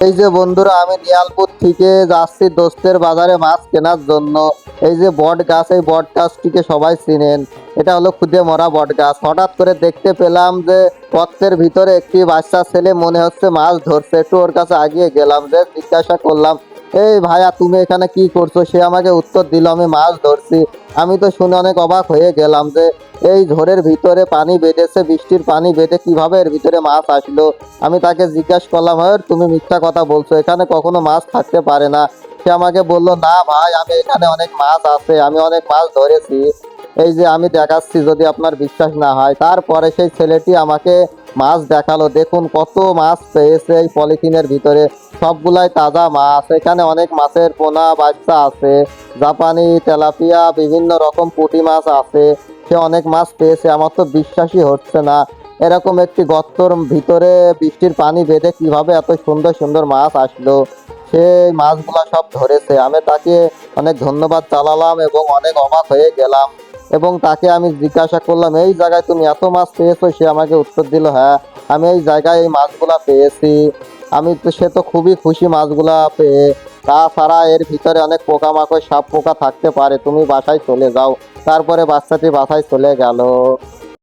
এই যে বন্ধুরা, আমি নিয়ালপুর থেকে যাচ্ছি দোস্তের বাজারে মাছ কেনার জন্য। এই যে বট গাছ, এই বট গাছটিকে সবাই চিনেন। এটা হলো খুদে মরা বট গাছ। হঠাৎ করে দেখতে পেলাম যে গর্তের ভিতরে একটি বাচ্চা ছেলে মনে হচ্ছে মাছ ধরছে। একটু ওর কাছে আগিয়ে গেলাম, যে জিজ্ঞাসা করলাম, এই ভাইয়া তুমি এখানে কি করছো? সে আমাকে উত্তর দিল, আমি মাছ ধরছি। আমি তো শুনে অনেক অবাক হয়ে গেলাম যে এই ঝোরের ভিতরে পানি বেঁধেছে, বৃষ্টির পানি বেঁধে কিভাবে এর ভিতরে মাছ আসলো। আমি তাকে জিজ্ঞাসা করলাম, তুমি মিথ্যা কথা বলছো, এখানে কখনো মাছ থাকতে পারে না। সে আমাকে বললো, না ভাই, আমি এখানে অনেক মাছ আছে, আমি অনেক মাছ ধরেছি। এই যে আমি দেখাচ্ছি, যদি আপনার বিশ্বাস না হয়। তারপরে সেই ছেলেটি আমাকে মাছ দেখালো। দেখুন কত মাছ পেয়েছে এই পলিথিনের ভিতরে, সবগুলাই তাজা মাছ। এখানে অনেক মাছের পোনা বাচ্চা আছে, জাপানি তেলাপিয়া, বিভিন্ন রকম পুঁটি মাছ আছে। সে অনেক মাছ পেয়েছে। আমার তো বিশ্বাসই হচ্ছে না, এরকম একটি গর্তর ভিতরে বৃষ্টির পানি বেঁধে কিভাবে এত সুন্দর সুন্দর মাছ আসলো। সে মাছগুলা সব ধরেছে। আমি তাকে অনেক ধন্যবাদ জানালাম এবং অনেক অবাক হয়ে গেলাম। এবং তাকে আমি জিজ্ঞাসা করলাম, এই জায়গায় তুমি এত মাছ পেয়েছো? সে আমাকে উত্তর দিল, হ্যাঁ, আমি এই জায়গায় এই মাছগুলা পেয়েছি। সে তো খুবই খুশি মাছগুলা পেয়ে। তাছাড়া এর ভিতরে অনেক পোকামাকড়, সাপ পোকা থাকতে পারে, তুমি বাসায় চলে যাও। তারপরে বাচ্চাটি বাসায় চলে গেল।